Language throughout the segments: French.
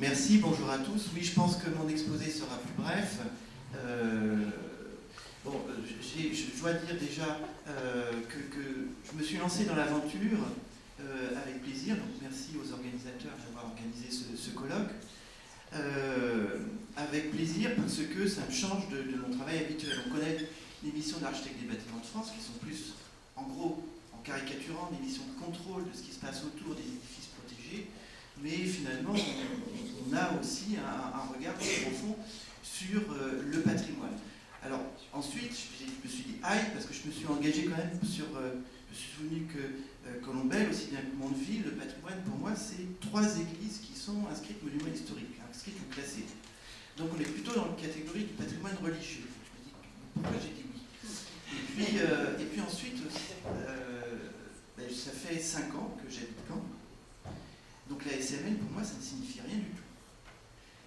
Merci, bonjour à tous. Oui, je pense que mon exposé sera plus bref. Je dois dire déjà que je me suis lancé dans l'aventure avec plaisir. Donc merci aux organisateurs d'avoir organisé ce colloque. Avec plaisir parce que ça me change de mon travail habituel. On connaît les missions d'architectes des bâtiments de France qui sont plus, en gros, en caricaturant, des missions de contrôle de ce qui se passe autour des édifices protégés. Mais finalement, on a aussi un regard plus profond sur le patrimoine. Alors, ensuite, je me suis dit aïe, parce que je me suis engagé quand même sur. Je me suis souvenu que Colombelle, aussi bien que Mondeville, le patrimoine, pour moi, c'est 3 églises qui sont inscrites monuments historiques, inscrites ou classées. Donc, on est plutôt dans la catégorie du patrimoine religieux. Je me dis, pourquoi j'ai dit oui? Et puis ensuite, ça fait 5 ans que j'habite Caen. Donc la SML, pour moi, ça ne signifie rien du tout.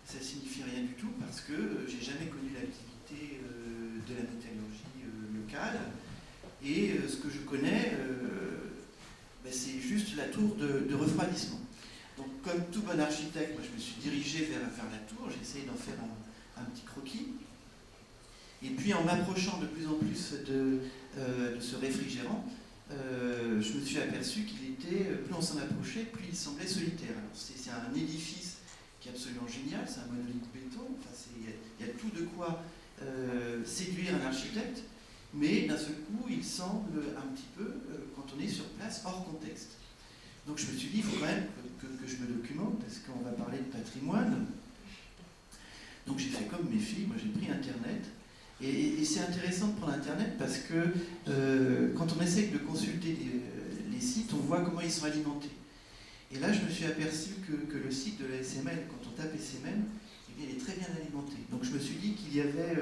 Ça ne signifie rien du tout parce que j'ai jamais connu l'activité de la métallurgie locale. Et ce que je connais, c'est juste la tour de refroidissement. Donc comme tout bon architecte, moi, je me suis dirigé vers la tour, j'ai essayé d'en faire un petit croquis. Et puis en m'approchant de plus en plus de ce réfrigérant, je me suis aperçu qu'il était, plus on s'en approchait, plus il semblait solitaire. C'est un édifice qui est absolument génial, c'est un monolithe béton, enfin, il y a tout de quoi séduire un architecte, mais d'un seul coup, il semble un petit peu, quand on est sur place, hors contexte. Donc je me suis dit, il faut quand même que je me documente, parce qu'on va parler de patrimoine. Donc j'ai fait comme mes filles, moi j'ai pris Internet. Et c'est intéressant de prendre Internet parce que quand on essaie de consulter les sites, on voit comment ils sont alimentés. Et là, je me suis aperçu que le site de la SML, quand on tape SML, eh bien, il est très bien alimenté. Donc je me suis dit qu'il y avait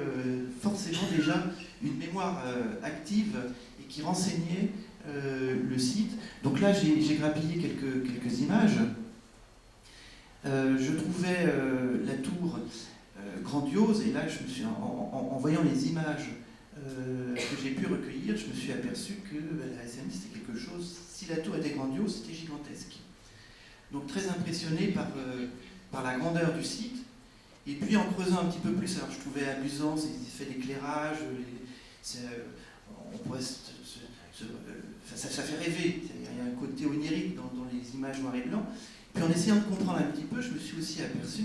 forcément déjà une mémoire active et qui renseignait le site. Donc là, j'ai grappillé quelques images. Je trouvais la tour grandiose, et là, je me suis, en voyant les images que j'ai pu recueillir, je me suis aperçu que la SML, c'était quelque chose, si la tour était grandiose, c'était gigantesque. Donc très impressionné par la grandeur du site. Et puis en creusant un petit peu plus, alors je trouvais amusant ces effets d'éclairage, ça fait rêver, il y a un côté onirique dans les images noir et blanc. Puis en essayant de comprendre un petit peu, je me suis aussi aperçu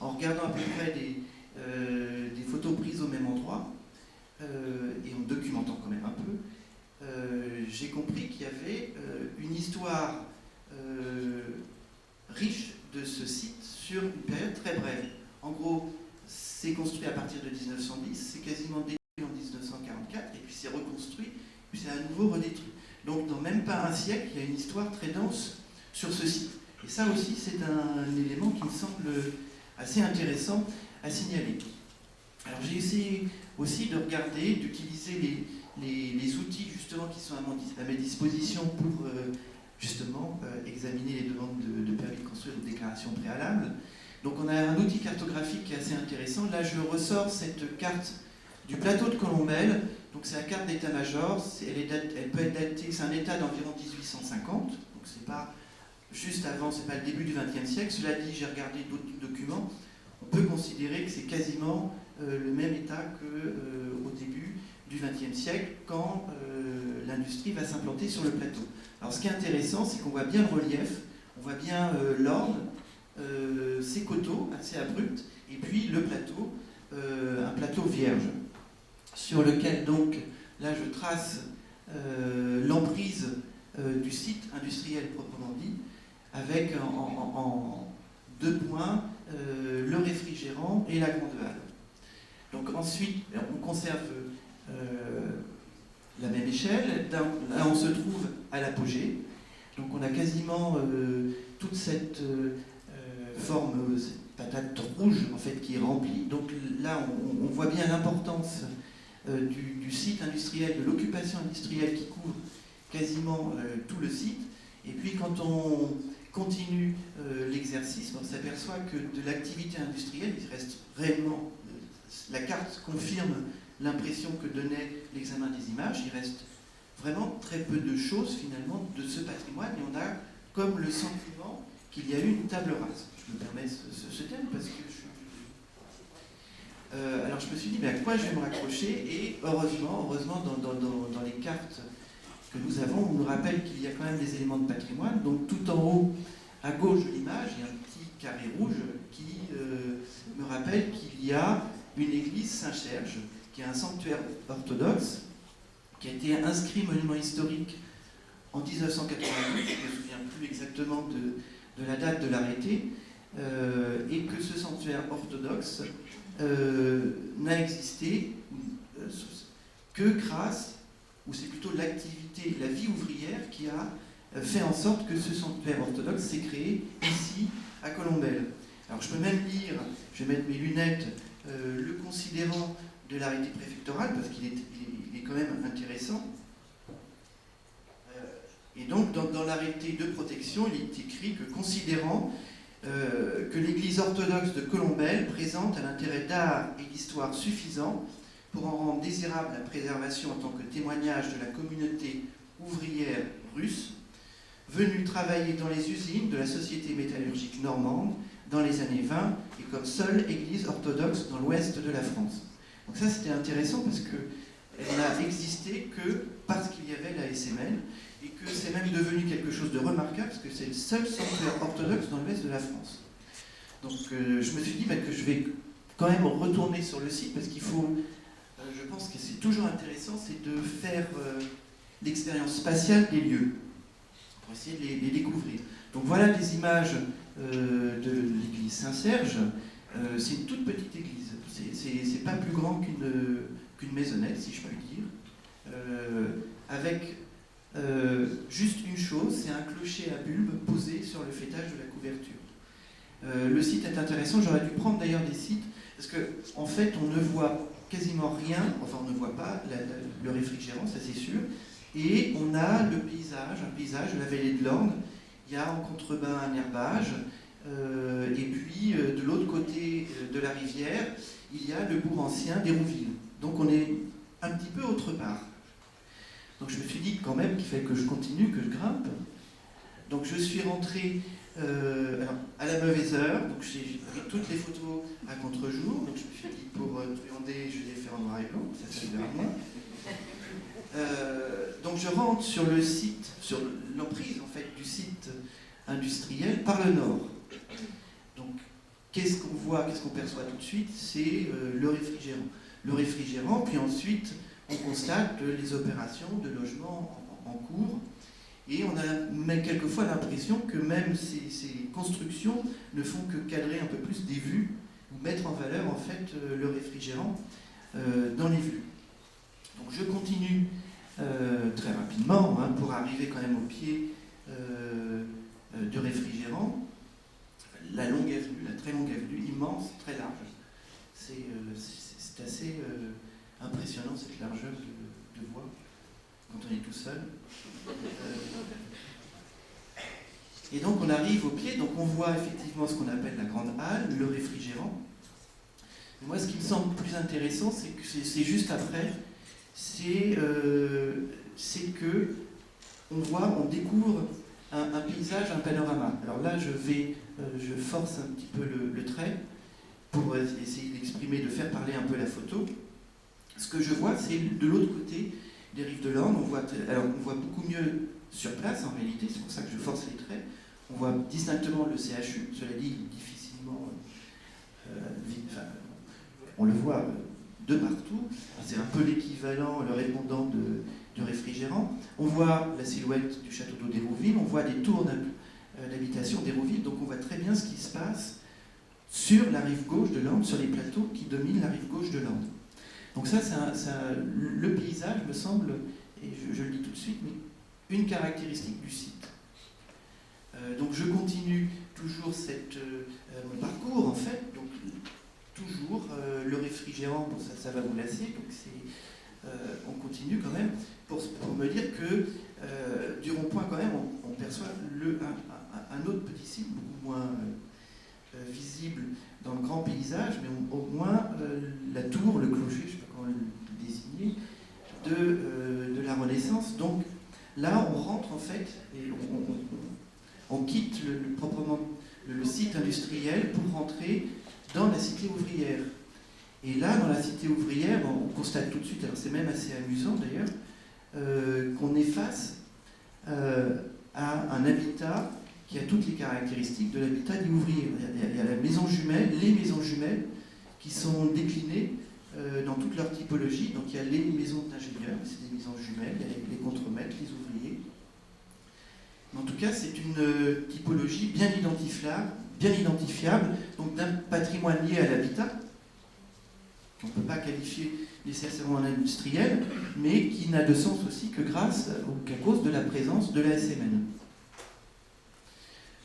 qu'en regardant à peu près des photos prises au même endroit, et en documentant quand même un peu, j'ai compris qu'il y avait une histoire riche de ce site sur une période très brève. En gros, c'est construit à partir de 1910, c'est quasiment détruit en 1944, et puis c'est reconstruit, puis c'est à nouveau redétruit. Donc dans même pas un siècle, il y a une histoire très dense sur ce site. Et ça aussi, c'est un élément qui me semble assez intéressant à signaler. Alors j'ai essayé aussi de regarder, d'utiliser les outils justement qui sont à ma disposition pour justement examiner les demandes de permis de construire ou de déclaration préalable. Donc on a un outil cartographique qui est assez intéressant. Là je ressors cette carte du plateau de Colombelle. Donc c'est la carte d'état-major, elle peut être datée, c'est un état d'environ 1850, donc c'est pas juste avant, c'est pas le début du XXe siècle. Cela dit, j'ai regardé d'autres documents, on peut considérer que c'est quasiment le même état qu'au début du XXe siècle, quand l'industrie va s'implanter sur le plateau. Alors ce qui est intéressant, c'est qu'on voit bien le relief, on voit bien l'Orne, ses coteaux assez abrupts, et puis le plateau, un plateau vierge, sur lequel donc, là je trace l'emprise du site industriel proprement dit, avec en 2 points le réfrigérant et la grande halle. Donc ensuite, on conserve la même échelle. Là, on se trouve à l'apogée. Donc on a quasiment toute cette forme, cette patate rouge en fait, qui est remplie. Donc là, on voit bien l'importance du site industriel, de l'occupation industrielle qui couvre quasiment tout le site. Et puis quand on continue l'exercice, on s'aperçoit que de l'activité industrielle, il reste réellement, la carte confirme l'impression que donnait l'examen des images, il reste vraiment très peu de choses finalement de ce patrimoine, et on a comme le sentiment qu'il y a eu une table rase. Je me permets ce thème parce que alors je me suis dit, mais à quoi je vais me raccrocher? Et heureusement dans les cartes que nous avons, on nous rappelle qu'il y a quand même des éléments de patrimoine. Donc tout en haut, à gauche de l'image, il y a un petit carré rouge qui me rappelle qu'il y a une église Saint-Cherge, qui est un sanctuaire orthodoxe, qui a été inscrit monument historique en 1992, je ne me souviens plus exactement de la date de l'arrêté, et que ce sanctuaire orthodoxe n'a existé que grâce, ou c'est plutôt l'activité, la vie ouvrière qui a fait en sorte que ce sanctuaire orthodoxe s'est créé ici, à Colombelles. Alors je peux même lire, je vais mettre mes lunettes, le considérant de l'arrêté préfectoral, parce qu'il est quand même intéressant. Et donc, dans l'arrêté de protection, il est écrit que considérant que l'Église orthodoxe de Colombelles présente un intérêt d'art et d'histoire suffisant pour en rendre désirable la préservation en tant que témoignage de la communauté ouvrière russe, venue travailler dans les usines de la Société métallurgique normande dans les années 20 et comme seule église orthodoxe dans l'ouest de la France. Donc ça, c'était intéressant parce qu'elle n'a existé que parce qu'il y avait la SML et que c'est même devenu quelque chose de remarquable parce que c'est le seul sanctuaire orthodoxe dans l'ouest de la France. Donc je me suis dit que je vais quand même retourner sur le site parce qu'il faut, je pense que c'est toujours intéressant, c'est de faire l'expérience spatiale des lieux pour essayer de les découvrir. Donc voilà des images de l'église Saint-Serge. C'est une toute petite église. C'est pas plus grand qu'une maisonnette, si je puis dire, avec juste une chose, c'est un clocher à bulbe posé sur le fêtage de la couverture. Le site est intéressant, j'aurais dû prendre d'ailleurs des sites, parce qu'en fait on ne voit quasiment rien, enfin on ne voit pas le réfrigérant, ça c'est sûr, et on a le paysage, un paysage de la vallée de l'Orne. Il y a en contrebas un herbage, et puis de l'autre côté de la rivière, il y a le bourg ancien d'Hérouville. Donc on est un petit peu autre part. Donc je me suis dit quand même qu'il fallait que je continue, que je grimpe. Donc je suis rentré alors, à la mauvaise heure, donc j'ai pris toutes les photos à contre-jour. Donc je me suis dit pour truander, je vais les faire en noir et blanc, ça c'est vers moi. Donc je rentre sur le site, sur l'emprise en fait du site industriel par le nord. Donc qu'est-ce qu'on voit, qu'est-ce qu'on perçoit tout de suite? C'est le réfrigérant. Le réfrigérant, puis ensuite on constate les opérations de logement en cours. Et on a même quelquefois l'impression que même ces constructions ne font que cadrer un peu plus des vues ou mettre en valeur en fait le réfrigérant dans les vues. Donc je continue très rapidement pour arriver quand même au pied du réfrigérant. La longue avenue, la très longue avenue, immense, très large. C'est assez impressionnant cette largeur de voie quand on est tout seul. Et donc on arrive au pied, donc on voit effectivement ce qu'on appelle la grande halle, le réfrigérant. Mais moi ce qui me semble plus intéressant, c'est que c'est juste après, c'est que on découvre un paysage, un panorama. Alors là je force un petit peu le trait pour essayer d'exprimer, de faire parler un peu la photo. Ce que je vois, c'est de l'autre côté des rives de l'Orne, on voit beaucoup mieux sur place en réalité, c'est pour ça que je force les traits. On voit distinctement le CHU, cela dit difficilement, on le voit de partout, c'est un peu l'équivalent, le répondant du réfrigérant. On voit la silhouette du château d'eau d'Hérouville, on voit des tours d'habitation d'Hérouville, donc on voit très bien ce qui se passe sur la rive gauche de l'Orne, sur les plateaux qui dominent la rive gauche de l'Orne. Donc ça, le paysage me semble, et je le dis tout de suite, mais une caractéristique du site. Donc je continue toujours mon parcours en fait, donc toujours le réfrigérant, bon, ça va vous lasser, donc on continue quand même pour me dire que du rond-point quand même on perçoit un autre petit site beaucoup moins visible dans le grand paysage, mais au moins la tour, le clocher, je ne sais pas comment le désigner, de la Renaissance. Donc là, on rentre en fait, et on quitte proprement le site industriel pour rentrer dans la cité ouvrière. Et là, dans la cité ouvrière, on constate tout de suite, alors c'est même assez amusant d'ailleurs, qu'on est face à un habitat qui a toutes les caractéristiques de l'habitat des ouvriers. Il y a la maison jumelle, les maisons jumelles qui sont déclinées dans toute leur typologie. Donc il y a les maisons d'ingénieurs, c'est des maisons jumelles, il y a les contremaîtres, les ouvriers. Mais en tout cas, c'est une typologie bien identifiable, donc d'un patrimoine lié à l'habitat, qu'on ne peut pas qualifier nécessairement en industriel, mais qui n'a de sens aussi que grâce ou qu'à cause de la présence de la SMN.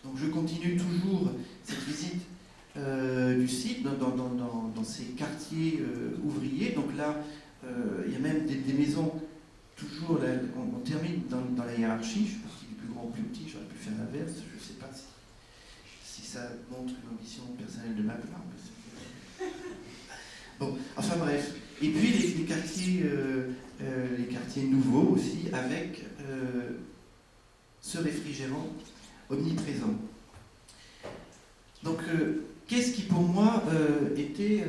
Donc je continue toujours cette visite du site dans ces quartiers ouvriers. Donc là, il y a même des maisons, toujours, là, on termine dans la hiérarchie. Je suis parti du plus grand au plus petit, j'aurais pu faire l'inverse. Je ne sais pas si ça montre une ambition personnelle de ma part. Bon, enfin bref. Et puis les quartiers nouveaux aussi, avec ce réfrigérant omniprésent. Donc, qu'est-ce qui pour moi était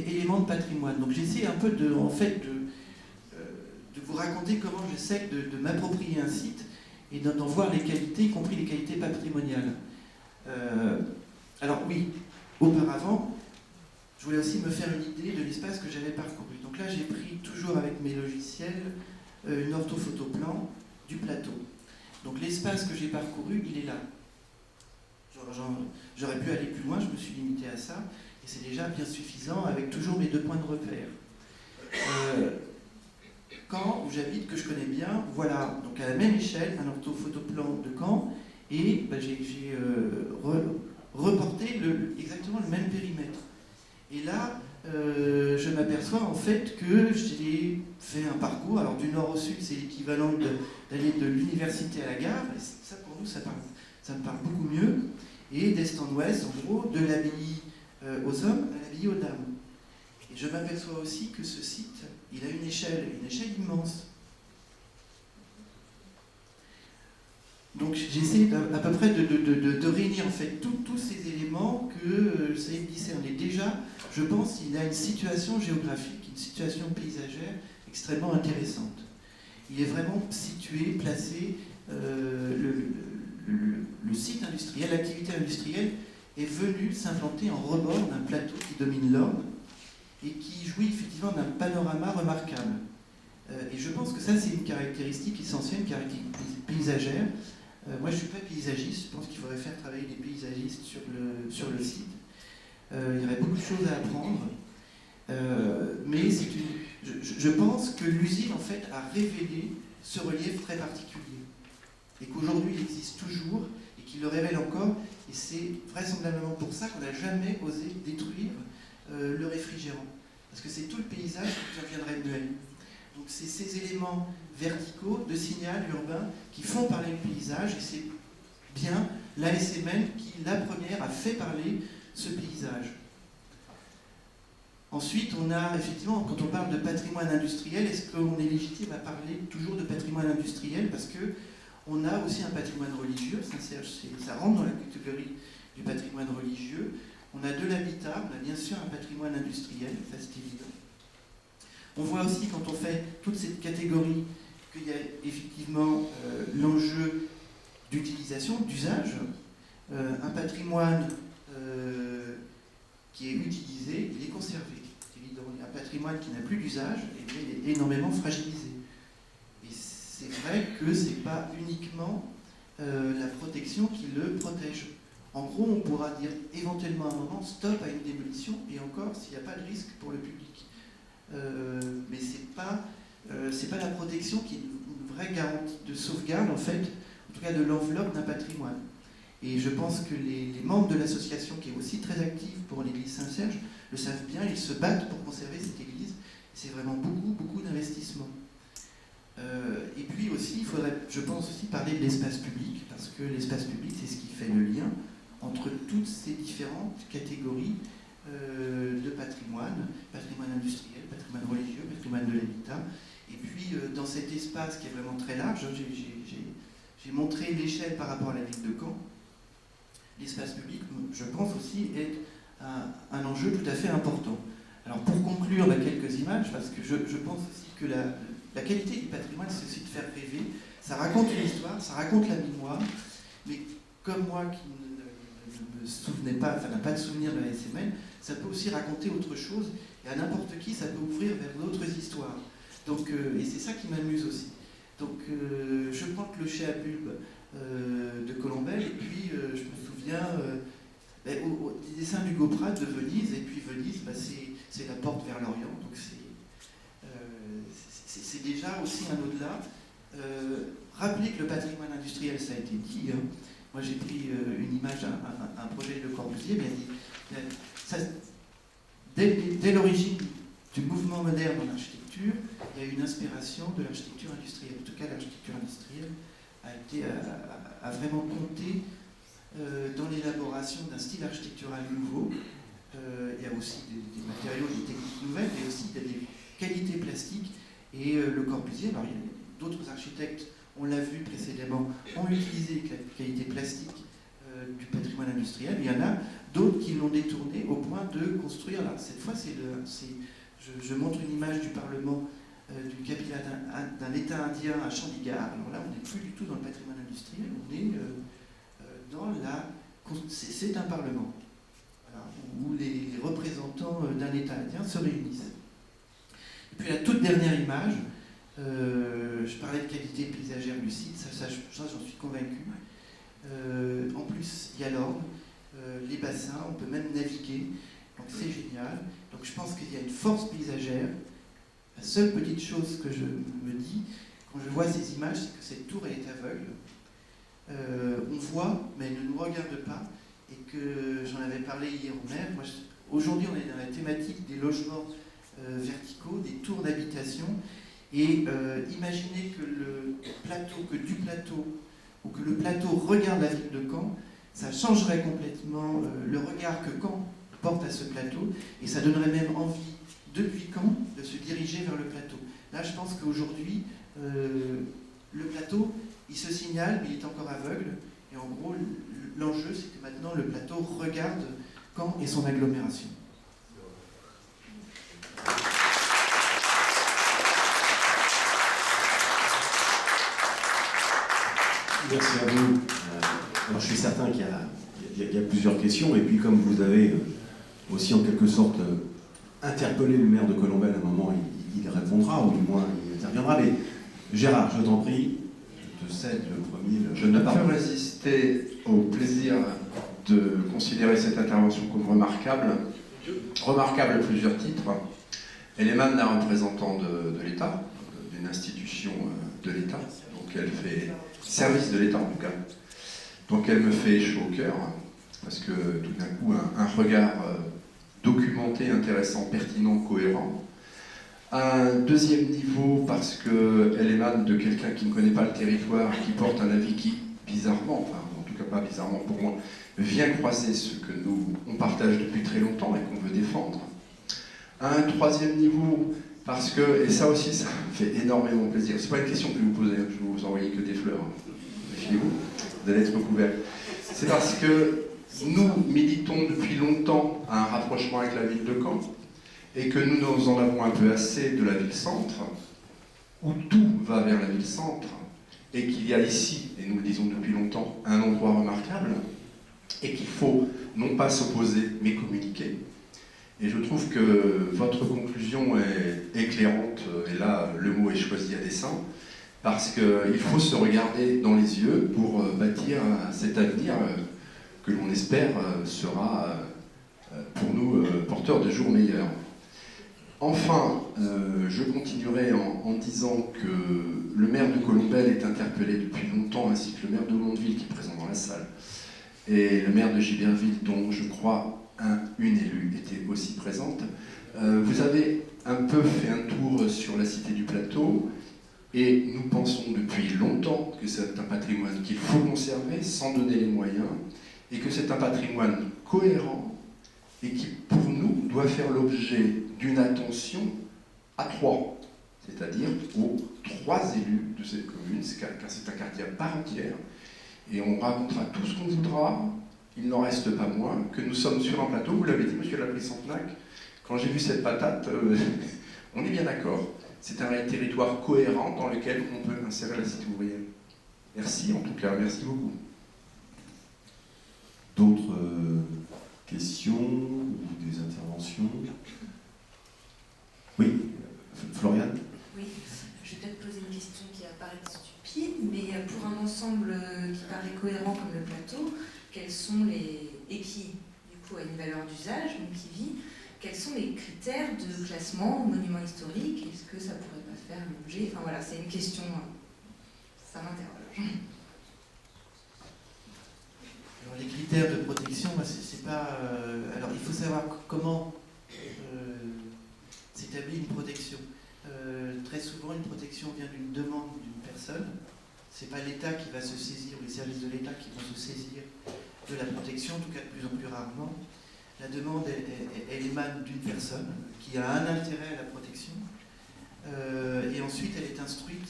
élément de patrimoine? Donc, j'essaie un peu de vous raconter comment j'essaie de m'approprier un site et d'en voir les qualités, y compris les qualités patrimoniales. Alors oui, auparavant, je voulais aussi me faire une idée de l'espace que j'avais parcouru. Donc là, j'ai pris toujours avec mes logiciels une orthophotoplan du plateau. Donc l'espace que j'ai parcouru, il est là. J'aurais pu aller plus loin, je me suis limité à ça, et c'est déjà bien suffisant avec toujours mes 2 points de repère. Caen, où j'habite, que je connais bien, voilà, donc à la même échelle, un orthophotoplan de Caen, et j'ai reporté exactement le même périmètre. Et là, je m'aperçois en fait que j'ai fait un parcours, alors du nord au sud, c'est l'équivalent d'aller de l'université à la gare, et ça pour nous, ça me parle beaucoup mieux, et d'est en ouest, en gros, de l'abbaye aux hommes à l'abbaye aux dames. Et je m'aperçois aussi que ce site, il a une échelle immense. Donc j'essaie à peu près de réunir en fait tous ces éléments que j'essaie de discerner. Déjà, je pense qu'il a une situation géographique, une situation paysagère extrêmement intéressante. Il est vraiment situé, placé, le site industriel, l'activité industrielle est venue s'implanter en rebord d'un plateau qui domine l'Orne et qui jouit effectivement d'un panorama remarquable. Et je pense que ça, c'est une caractéristique essentielle, une caractéristique paysagère. Moi, je ne suis pas paysagiste, je pense qu'il faudrait faire travailler des paysagistes sur le site. Il y aurait beaucoup de choses à apprendre. Mais je pense que l'usine, en fait, a révélé ce relief très particulier. Et qu'aujourd'hui, il existe toujours, et qu'il le révèle encore. Et c'est vraisemblablement pour ça qu'on n'a jamais osé détruire le réfrigérant. Parce que c'est tout le paysage qui deviendrait muet. Donc c'est ces éléments verticaux de signal urbain qui font parler le paysage, et c'est bien l'ASMN qui, la première, a fait parler ce paysage. Ensuite, on a effectivement, quand on parle de patrimoine industriel, est-ce qu'on est légitime à parler toujours de patrimoine industriel? Parce qu'on a aussi un patrimoine religieux, ça rentre dans la catégorie du patrimoine religieux. On a de l'habitat, on a bien sûr un patrimoine industriel, ça c'est évident. On voit aussi, quand on fait toute cette catégorie, qu'il y a effectivement l'enjeu d'utilisation, d'usage, un patrimoine qui est utilisé, il est conservé. C'est évident. Un patrimoine qui n'a plus d'usage, il est énormément fragilisé. Et c'est vrai que ce n'est pas uniquement la protection qui le protège. En gros, on pourra dire éventuellement à un moment stop à une démolition, et encore s'il n'y a pas de risque pour le public. Mais c'est pas la protection qui est une vraie garantie de sauvegarde, en fait, en tout cas de l'enveloppe d'un patrimoine. Et je pense que les membres de l'association, qui est aussi très active pour l'église Saint-Serge, le savent bien, ils se battent pour conserver cette église. C'est vraiment beaucoup d'investissement. Et puis aussi, il faudrait, je pense aussi, parler de l'espace public, parce que l'espace public, c'est ce qui fait le lien entre toutes ces différentes catégories de patrimoine, patrimoine industriel, patrimoine religieux, patrimoine de l'habitat. Et puis, dans cet espace qui est vraiment très large, j'ai montré l'échelle par rapport à la ville de Caen. l'espace public, je pense aussi, est un enjeu tout à fait important. Alors pour conclure, quelques images, parce que je pense aussi que la qualité du patrimoine, c'est aussi de faire rêver. Ça raconte une histoire, ça raconte la mémoire, mais comme moi qui ne me souvenais pas, enfin n'a pas de souvenir de la SMN, ça peut aussi raconter autre chose, et à n'importe qui, ça peut ouvrir vers d'autres histoires. Donc, et c'est ça qui m'amuse aussi. Donc je prends le clocher à bulbe de Colombel, et puis je me souviens des dessins d'Hugo Pratt de Venise, et puis Venise, c'est la porte vers l'Orient, donc c'est déjà aussi un au-delà. Rappeler que le patrimoine industriel, ça a été dit, hein. Moi j'ai pris une image, un projet de Le Corbusier, bien dit. Dès l'origine du mouvement moderne en architecture, il y a eu une inspiration de l'architecture industrielle. En tout cas, l'architecture industrielle a vraiment compté dans l'élaboration d'un style architectural nouveau. Il y a aussi des matériaux, des techniques nouvelles, mais aussi des qualités plastiques. Et Le Corbusier, alors d'autres architectes, on l'a vu précédemment, ont utilisé la qualité plastique du patrimoine industriel. Il y en a d'autres qui l'ont détourné au point de construire. Là, cette fois, je montre une image du Parlement d'une capitale d'un État indien à Chandigarh. Alors là, on n'est plus du tout dans le patrimoine industriel, on est dans c'est un Parlement, voilà, où les représentants d'un État indien se réunissent. Et puis la toute dernière image, je parlais de qualité paysagère du site, ça j'en suis convaincu. En plus, il y a l'Orne, les bassins, on peut même naviguer, donc c'est génial. Donc je pense qu'il y a une force paysagère. La seule petite chose que je me dis, quand je vois ces images, c'est que cette tour est aveugle. On voit, mais elle ne nous regarde pas, et que j'en avais parlé hier au maire. Aujourd'hui, on est dans la thématique des logements verticaux, des tours d'habitation, et imaginez que du plateau, ou que le plateau regarde la ville de Caen, ça changerait complètement le regard que Caen porte à ce plateau, et ça donnerait même envie, depuis Caen, de se diriger vers le plateau. Là, je pense qu'aujourd'hui, le plateau, il se signale, mais il est encore aveugle, et en gros, l'enjeu, c'est que maintenant, le plateau regarde Caen et son agglomération. Merci à vous. Alors, je suis certain qu'il y a plusieurs questions, et puis comme vous avez aussi en quelque sorte interpellé le maire de Colombel, à un moment il répondra, ou du moins il interviendra. Mais Gérard, je t'en prie, je te cède le premier. Je ne peux pas résister au plaisir de considérer cette intervention comme remarquable. Remarquable à plusieurs titres. Elle émane d'un représentant de l'État, d'une institution de l'État, donc elle fait service de l'État en tout cas. Donc elle me fait chaud au cœur, parce que tout d'un coup, un regard documenté, intéressant, pertinent, cohérent. Un deuxième niveau, parce qu'elle émane de quelqu'un qui ne connaît pas le territoire, qui porte un avis qui, bizarrement, enfin en tout cas pas bizarrement pour moi, vient croiser ce que nous on partage depuis très longtemps et qu'on veut défendre. Un troisième niveau, parce que, et ça aussi ça me fait énormément plaisir, c'est pas une question que je vais vous poser, je vais vous envoyer que des fleurs, méfiez-vous, vous allez être couverts. C'est parce que nous militons depuis longtemps à un rapprochement avec la ville de Caen, et que nous en avons un peu assez de la ville-centre, où tout va vers la ville-centre, et qu'il y a ici, et nous le disons depuis longtemps, un endroit remarquable, et qu'il faut non pas s'opposer, mais communiquer. Et je trouve que votre conclusion est éclairante, et là le mot est choisi à dessein, parce qu'il faut se regarder dans les yeux pour bâtir cet avenir que l'on espère sera pour nous porteur de jours meilleurs. Enfin, je continuerai en disant que le maire de Colombel est interpellé depuis longtemps, ainsi que le maire de Mondeville qui est présent dans la salle, et le maire de Giberville, dont je crois une élue était aussi présente. Vous avez un peu fait un tour sur la cité du Plateau, et nous pensons depuis longtemps que c'est un patrimoine qu'il faut conserver sans donner les moyens, et que c'est un patrimoine cohérent, et qui, pour nous, doit faire l'objet d'une attention à trois, c'est-à-dire aux trois élus de cette commune, car c'est un quartier à part entière, et on racontera tout ce qu'on voudra, il n'en reste pas moins que nous sommes sur un plateau, vous l'avez dit, monsieur Laprie-Santenac, quand j'ai vu cette patate, on est bien d'accord. C'est un territoire cohérent dans lequel on peut insérer la cité ouvrière. Merci en tout cas, merci beaucoup. D'autres questions ou des interventions? Oui, Floriane? Oui, je vais peut-être poser une question qui apparaît stupide, mais pour un ensemble qui paraît cohérent comme le plateau, quels sont les... et qui, du coup, a une valeur d'usage, donc qui vit, quels sont les critères de classement au monument historique? Est-ce que ça pourrait pas faire l'objet? Enfin voilà, c'est une question, ça m'interroge. Alors, les critères de protection, c'est pas... alors, il faut savoir comment s'établit une protection. Très souvent, une protection vient d'une demande d'une personne. C'est pas l'État qui va se saisir, ou les services de l'État qui vont se saisir de la protection, en tout cas de plus en plus rarement. La demande, elle émane d'une personne qui a un intérêt à la protection. Et ensuite, elle est instruite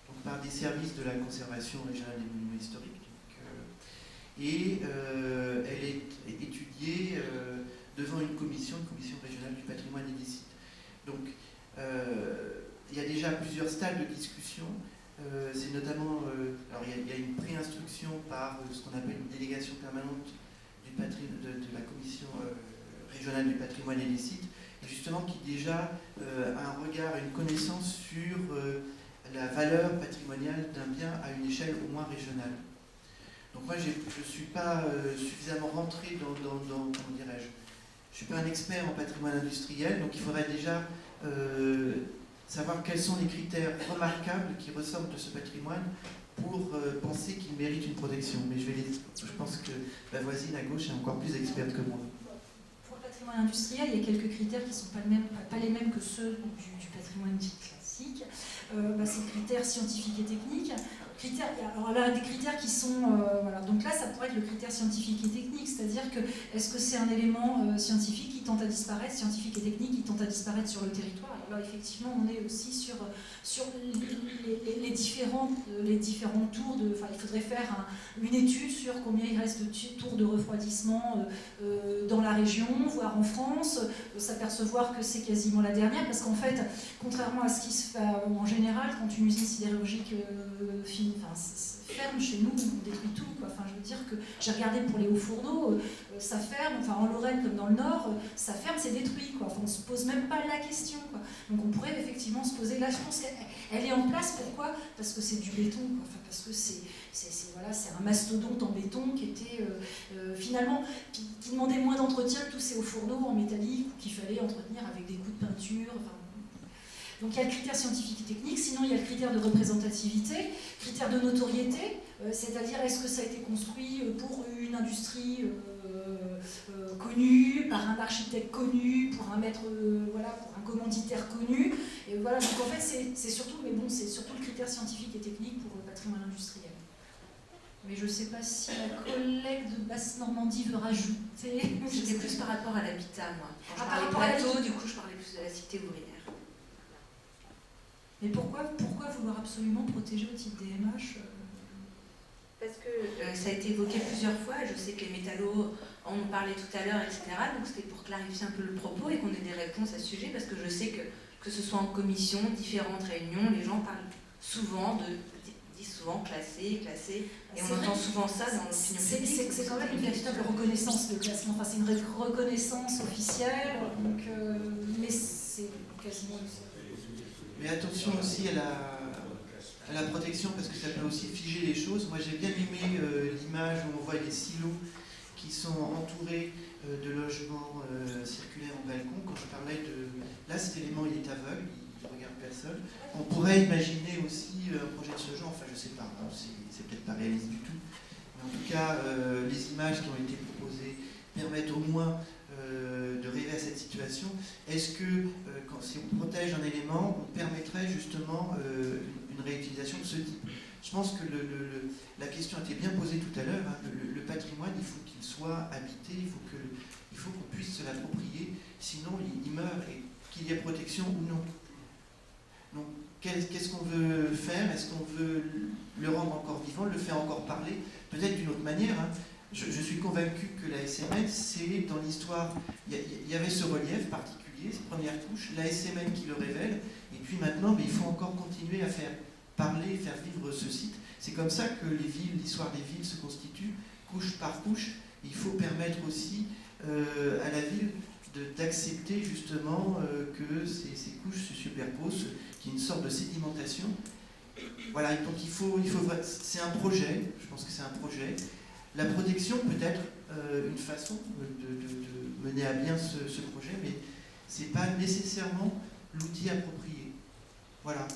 donc, par des services de la conservation régionale des monuments historiques. Elle est étudiée devant une commission régionale du patrimoine et des sites. Donc, il y a déjà plusieurs stades de discussion. C'est notamment, alors il y a une pré-instruction par ce qu'on appelle une délégation permanente de la commission régionale du patrimoine et des sites, et justement qui déjà a un regard, une connaissance sur la valeur patrimoniale d'un bien à une échelle au moins régionale. Donc moi je ne suis pas suffisamment rentré dans comment dirais-je, je ne suis pas un expert en patrimoine industriel, donc il faudrait déjà savoir quels sont les critères remarquables qui ressortent de ce patrimoine pour penser qu'il mérite une protection. Mais je pense que la voisine à gauche est encore plus experte que moi. Pour le patrimoine industriel, il y a quelques critères qui ne sont pas les mêmes que ceux du patrimoine dit classique. C'est les critères scientifiques et techniques. Alors là, des critères qui sont... voilà. Donc là, ça pourrait être le critère scientifique et technique, c'est-à-dire que est-ce que c'est un élément scientifique qui tente à disparaître, scientifique et technique qui tente à disparaître sur le territoire? Alors là, effectivement, on est aussi sur les différents tours de... Enfin, il faudrait faire une étude sur combien il reste de tours de refroidissement dans la région, voire en France, s'apercevoir que c'est quasiment la dernière, parce qu'en fait, contrairement à ce qui se fait en général, quand une usine sidérurgique ferme chez nous, on détruit tout, quoi. Enfin, je veux dire que j'ai regardé pour les hauts fourneaux, ça ferme, enfin en Lorraine comme dans le Nord, ça ferme, c'est détruit, quoi. Enfin, on ne se pose même pas la question, quoi. Donc on pourrait effectivement se poser, là je pense qu'elle est en place, pourquoi? Parce que c'est du béton, quoi. Enfin, parce que c'est un mastodonte en béton qui était finalement, qui demandait moins d'entretien que tous ces hauts fourneaux en métallique, ou qu'il fallait entretenir avec des coups de peinture, enfin. Donc il y a le critère scientifique et technique, sinon il y a le critère de représentativité, critère de notoriété, c'est-à-dire est-ce que ça a été construit pour une industrie connue, par un architecte connu, pour un maître, pour un commanditaire connu, et voilà, donc en fait c'est surtout le critère scientifique et technique pour le patrimoine industriel. Mais je ne sais pas si la collègue de Basse-Normandie veut rajouter. C'était plus par rapport à l'habitat, moi. Quand je par parlais rapport à plateau, du coup je parlais plus de la cité ouvrière. Mais pourquoi vouloir absolument protéger au titre des MH Parce que ça a été évoqué plusieurs fois, et je sais que les métallos en ont parlé tout à l'heure, etc. Donc c'était pour clarifier un peu le propos et qu'on ait des réponses à ce sujet, parce que je sais que ce soit en commission, différentes réunions, les gens parlent souvent disent souvent classé, et on entend souvent ça dans l'opinion publique. C'est quand même une véritable reconnaissance de classement, enfin c'est une reconnaissance officielle, donc, mais c'est quasiment... Mais attention aussi à la protection, parce que ça peut aussi figer les choses. Moi j'ai bien aimé l'image où on voit les silos qui sont entourés de logements circulaires en balcon. Quand je parlais de... Là cet élément il est aveugle, il ne regarde personne. On pourrait imaginer aussi un projet de ce genre, enfin je sais pas, bon, c'est peut-être pas réaliste du tout. Mais en tout cas, les images qui ont été proposées permettent au moins de rêver à cette situation. Est-ce que si on protège un élément, on permettrait justement une réutilisation de ce type? Je pense que la question a été bien posée tout à l'heure. Hein. Le patrimoine, il faut qu'il soit habité, il faut qu'on puisse se l'approprier, sinon il meurt, et qu'il y ait protection ou non. Donc qu'est-ce qu'on veut faire? Est-ce qu'on veut le rendre encore vivant, le faire encore parler, peut-être d'une autre manière, hein. Je suis convaincu que la SMN, c'est dans l'histoire, il y avait ce relief particulier, cette première touche, la SMN qui le révèle, et puis maintenant, il faut encore continuer à faire parler, faire vivre ce site. C'est comme ça que les villes, l'histoire des villes se constitue, couche par couche. Il faut permettre aussi à la ville d'accepter justement que ces couches se superposent, qu'il y ait une sorte de sédimentation. Voilà, et donc c'est un projet, je pense que c'est un projet. La protection peut être une façon de mener à bien ce projet, mais ce n'est pas nécessairement l'outil approprié. Voilà.